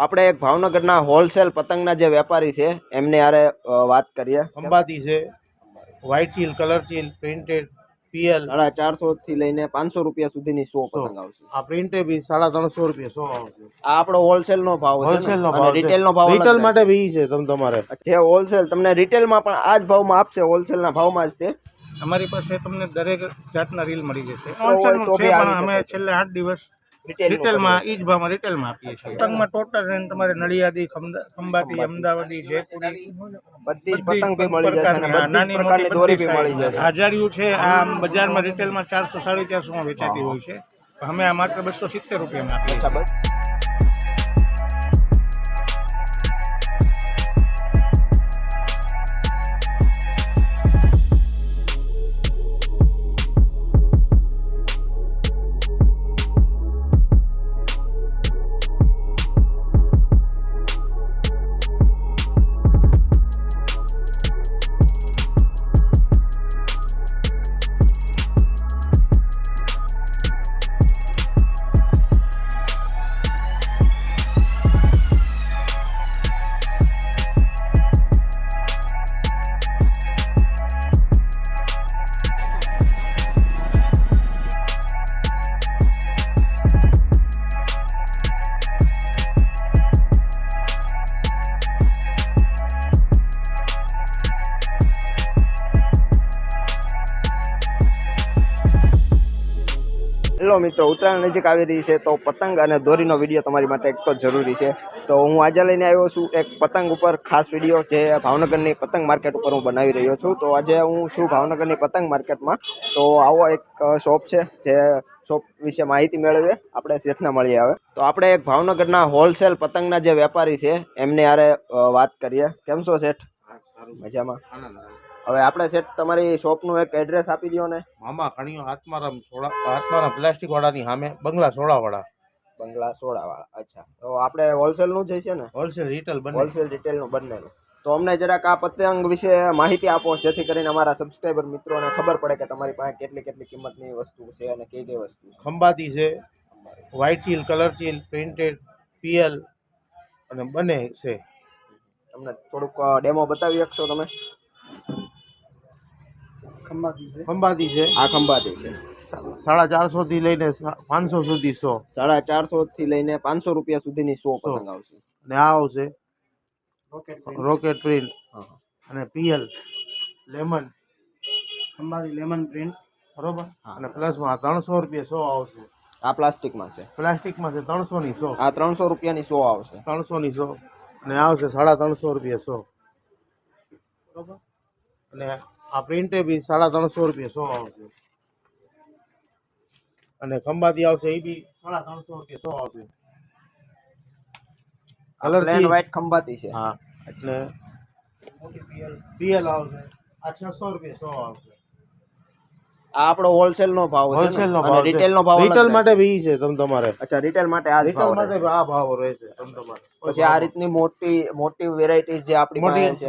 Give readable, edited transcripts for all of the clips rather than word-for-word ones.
આપણે એક ભાવનગરના હોલસેલ પતંગના જે વેપારી છે એમને યારે વાત કરીએ. અંબાતી છે, વ્હાઇટ ચીલ, કલર ચીલ, પ્રિન્ટેડ, પીએલ 450 થી લઈને 500 રૂપિયા સુધીની 100 પતંગ આવશે. આ પ્રિન્ટેડ બી 350 રૂપિયા 100 આવશે. આ આપણો હોલસેલ નો ભાવ છે, હોલસેલ નો અને ભાવ, રિટેલ નો ભાવ રિટેલ માટે બી છે. તમારે જે હોલસેલ તમને રિટેલમાં પણ આ જ ભાવમાં આપશે, હોલસેલના ભાવમાં જ તે. અમારી પાસે તમને દરેક જાતના રીલ મળી જશે. તો હોલસેલનું બી છે, આવી પણ અમે શકે છે. છેલ્લે 8 દિવસ રિટેલમાં રિટેલમાં ઈ જ ભાવમાં રિટેલમાં આપીએ છીએ. પતંગમાં ટોટલ રેન્જ તમારે નડિયાદી, ખંભાતી, અમદાવાદી, જયપુરી બધી જ પતંગ ભી મળી જશે અને બધી જ પ્રકારની દોરી ભી મળી જશે. હાજારીઓ છે આ બજારમાં રિટેલમાં 400 450 માં વેચાતી હોય છે, અમે આ માત્ર 270 રૂપિયામાં આપીએ છીએ. હેલો મિત્રો, ઉત્તરાયણ નજીક આવી રહી છે તો પતંગ અને દોરીનો વિડીયો તમારી માટે એક તો જરૂરી છે. તો હું આજે લઈને આવ્યો છું એક પતંગ ઉપર ખાસ વિડીયો, જે ભાવનગરની પતંગ માર્કેટ ઉપર હું બનાવી રહ્યો છું. તો આજે હું છું ભાવનગરની પતંગ માર્કેટમાં. તો આવો એક શોપ છે, જે શોપ વિશે માહિતી મેળવીએ, આપણે શેઠને મળીએ. હવે તો આપણે એક ભાવનગરના હોલસેલ પતંગના જે વેપારી છે એમને યારે વાત કરીએ. કેમ છો શેઠ? મજામાં. હવે આપણે શેઠ તમારી શોપનું એક એડ્રેસ આપી દો ને. મામા ખણીઓ આત્મારામ પ્લાસ્ટિક વાળાની સામે બંગલા સોડાવાળા. બંગલા સોડાવાળા. અચ્છા, તો આપણે હોલસેલનું જ છે ને? હોલસેલ રિટેલ બંને. હોલસેલ રિટેલનું બંનેનું. તો અમને જરાક આ પતંગ વિશે માહિતી આપો, જેથી કરીને અમારા સબસ્ક્રાઈબર મિત્રોને ખબર પડે કે તમારી પાસે કેટલી કેટલી કિંમતની વસ્તુ છે અને કઈ કઈ વસ્તુ છે. ખંભાતી છે, વ્હાઇટ ચીલ, કલર ચીલ, પ્રિન્ટેડ, પીએલ અને બંને છે. તમને થોડુંક ડેમો બતાવી શકશો તમે? ખંભાતી છે, આ ખંભાતી છે. 450 થી લઈને 500 સુધી 100. 450 થી લઈને 500 રૂપિયા સુધીની 100 પતંગ આવશે. અને આ આવશે રોકેટ પ્રિન્ટ અને પીએલ લેમન, ખંભાતી લેમન પ્રિન્ટ, બરોબર. અને પ્લસમાં 300 રૂપિયા 100 આવશે. આ પ્લાસ્ટિકમાં છે. પ્લાસ્ટિકમાં છે 300 ની 100. આ 300 રૂપિયાની 100 આવશે. 300 ની 100 અને આવશે 350 રૂપિયા 100, બરોબર. અને આ પ્રિન્ટે બી 350 રૂપિયા 100 આવશે. અને ખંભાતી આવશે એ બી 350 રૂપિયા 100 આવશે. કલર પ્લેન વ્હાઇટ ખંભાતી છે. હા, એટલે પીએલ આવશે. આ 600 રૂપિયા 100 આવશે. આ આપણો હોલસેલ નો ભાવ છે. હોલસેલ નો અને ભાવ, રિટેલ નો ભાવ રિટેલ માટે બી છે તમારે. અચ્છા, રિટેલ માટે આ જ રિટેલ ભાવ માટે રહેશે. આ ભાવ રહેશે તમારે. પછી આ રીતની મોટી વેરાયટીઝ જે આપણી પાસે છે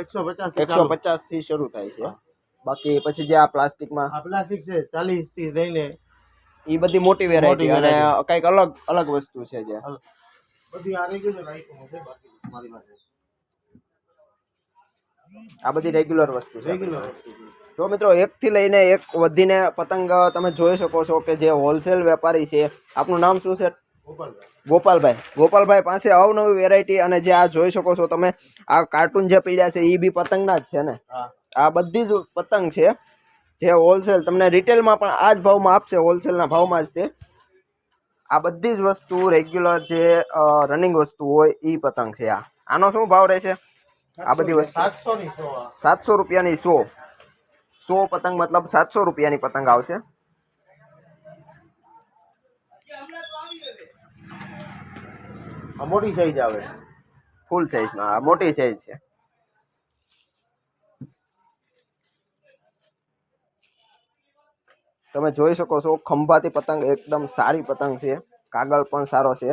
150 થી શરૂ થાય છે. બાકી પછી જે આ પ્લાસ્ટિકમાં, આ પ્લાસ્ટિક છે 40 થી લઈને એ બધી મોટી વેરાયટી અને કઈક અલગ વસ્તુ છે. જે બધી આ રેગ્યુલર આઈટમો છે. બાકી મારી પાસે આ બધી રેગ્યુલર વસ્તુ છે. રેગ્યુલર. તો મિત્રો, એક થી લઈને એક વધીને પતંગ તમે જોઈ શકો છો કે જે હોલસેલ વેપારી છે. આપનું નામ શું છે? ગોપાલભાઈ. ગોપાલભાઈ પાસે અવનવી વેરાયટી, અને જે આ જોઈ શકો છો તમે, આ કાર્ટૂન જે પીડ્યા છે એ બી પતંગના જ છે ને? આ બધી જ પતંગ છે, જે હોલસેલ તમને રિટેલમાં પણ આ જ ભાવમાં આપશે, હોલસેલના ભાવમાં જ તે. આ બધી જ વસ્તુ રેગ્યુલર જે રનિંગ વસ્તુ હોય એ પતંગ છે. આનો શું ભાવ રહેશે? આ બધી વસ્તુ 700 રૂપિયાની 100 પતંગ, મતલબ 700 રૂપિયાની પતંગ આવશે. મોટી સાઈઝ આવે, ફૂલ સાઈઝમાં. મોટી સાઈઝ છે. તમે જોઈ શકો છો, ખંભાતી પતંગ એકદમ સારી પતંગ છે. કાગળ પણ સારો છે.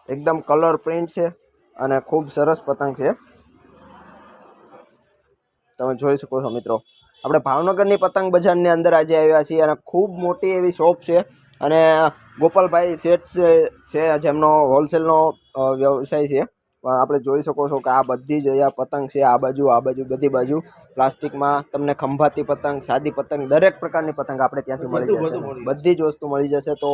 એકદમ કલર પ્રિન્ટ છે અને ખૂબ સરસ પતંગ છે. તમે જોઈ શકો છો મિત્રો. આપણે ભાવનગરની પતંગ બજારની અંદર આજે આવ્યા છીએ અને ખૂબ મોટી એવી શોપ છે અને ગોપાલભાઈ શેઠ છે જેમનો હોલસેલનો વ્યવસાય છે. આપણે જોઈ શકો છો કે આ બધી જ અહીંયા પતંગ છે, આ બાજુ બધી બાજુ પ્લાસ્ટિકમાં તમને ખંભાતી પતંગ, સાદી પતંગ, દરેક પ્રકારની પતંગ આપણે ત્યાંથી મળી જશે. બધી જ વસ્તુ મળી જશે. તો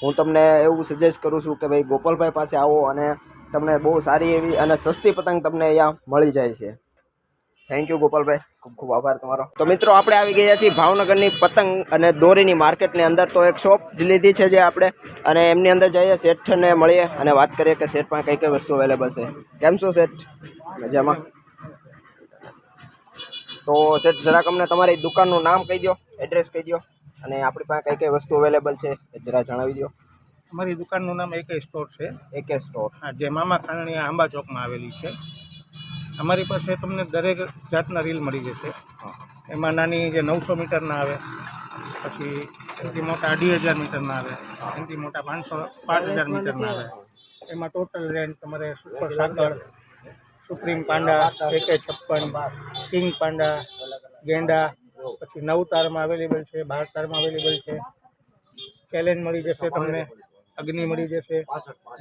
હું તમને એવું સજેસ્ટ કરું છું કે ભાઈ ગોપાલભાઈ પાસે આવો અને તમને બહુ સારી એવી અને સસ્તી પતંગ તમને અહીંયા મળી જાય છે. થેન્ક યુ ગોપાલભાઈ, ખૂબ ખૂબ આભાર તમારો. તો મિત્રો આપણે આવી ગયા છીએ ભાવનગરની પતંગ અને દોરીની માર્કેટની અંદર. તો એક શોપ લીધી છે જે આપણે, અને એમની અંદર જઈએ, શેઠને મળીએ અને વાત કરીએ કે શેઠમાં કઈ કઈ વસ્તુ અવેલેબલ છે. કેમ છો શેઠ? મજામાં. તો શેઠ જરાક અમને તમારી દુકાનનું નામ કહી દો, એડ્રેસ કહી દો અને આપણી પાસે કઈ કઈ વસ્તુ અવેલેબલ છે એ જરા જણાવી દો. અમારી દુકાનનું નામ એકે સ્ટોર છે. એકે સ્ટોર, હા, જે મામા ખાનણી આંબા ચોકમાં આવેલી છે. અમારી પાસે તમને દરેક જાતના રીલ મળી જશે. એમાં નાની જે 900 મીટરના આવે, પછી એનાથી મોટા 2500 મીટરના આવે, એનાથી મોટા 5000 મીટરના આવે. એમાં ટોટલ રેન્જ તમારે super Sagar, supreme panda, AK56, king panda, ગેંડા, પછી 9 તારમાં અવેલેબલ છે, 12 તારમાં અવેલેબલ છે. ચેલેન્જ મળી જશે તમને, અગ્નિ મળી જશે,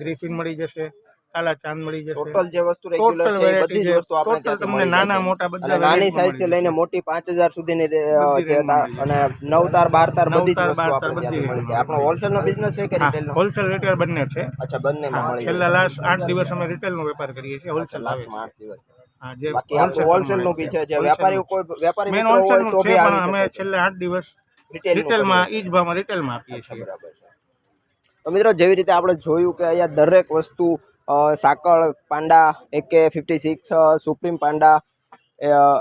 ગ્રીફિન મળી જશે, કાલા ચાંદ મળી જશે. ટોટલ જે વસ્તુ રેગ્યુલર છે એ બધી જ વસ્તુ આપણે ત્યાંથી તમને મળી નાના જશે. મોટા બધા અને નાની સાઈઝ થી લઈને મોટી 5000 સુધીની જે અને 9 તાર 12 તાર બધી જ વસ્તુ આપણે ત્યાંથી મળી જાય. આપણો હોલસેલ નો બિઝનેસ છે કે રિટેલ નો? હોલસેલ રિટેલ બંને છે. અચ્છા, બંનેમાં મળી જાય. છેલ્લા લાસ્ટ 8 દિવસ અમે રિટેલ નો વેપાર કરીએ છીએ. હોલસેલ આવે છે. 8 દિવસ. હા, જે બાકી આપણું હોલસેલ નું બી છે. જે વેપારી કોઈ વેપારી મેન મિત્રો હોલસેલ હોય નું તો છે, બી પણ આવી અમે શકે છે. છેલ્લા 8 દિવસ રિટેલ રિટેલમાં ઈ જ ભાવમાં રિટેલમાં આપીએ છીએ. બરાબર છે. તો મિત્રો જેવી રીતે આપણે જોયું કે અહીંયા દરેક વસ્તુ સાકળ પાંડા, AK56, સુપ્રીમ પાંડા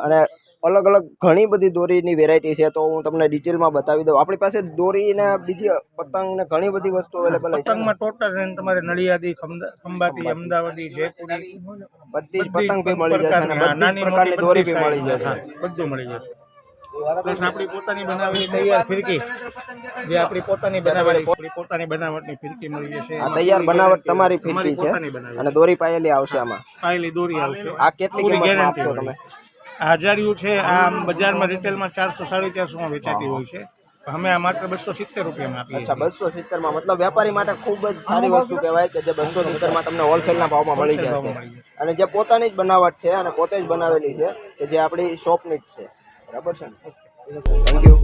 અને અલગ અલગ ઘણી બધી દોરીની વેરાયટી છે. તો હું તમને ડિટેલમાં બતાવી દઉં. આપણી પાસે દોરી ને બીજી પતંગ ને ઘણી બધી વસ્તુ અવેલેબલ છે. પતંગમાં ટોટલ રેન્જ તમારે નડિયાદી, ખંભાતી, અમદાવાદી, જયપુરી બધી જ પતંગ બી મળી જશે અને બધી જ પ્રકારની દોરી બી મળી જશે. બધું મળી જશે. પ્લસ આપણી પોતાની બનાવેલી તૈયાર ફિરકી, જે આપણી પોતાની બનાવટની ફિરકી મળી જશે. આ તૈયાર બનાવટ તમારી ફિરકી છે પોતાની બનાવેલી. અને દોરી પાયેલી આવશે આમાં. પાયેલી દોરી આવશે. આ કેટલી પૂરી કિંમતમાં ગેરંટી આપશો હોય. તમે? આ હજારિયું છે, આ બજારમાં રિટેલમાં 400-450 માં વેચાતી હોય છે. અમે આ માત્ર 270 રૂપિયામાં આપીએ અચ્છા, છીએ. 270 માં. મતલબ વેપારી માટે ખૂબ જ સારી વસ્તુ કહેવાય કે જે 270 માં તમને હોલસેલના ભાવમાં મળી જશે. અને જે પોતાની જ બનાવટ છે અને પોતે જ બનાવેલી છે કે જે આપણી શોપની જ છે. બરાબર છે ને? Thank you.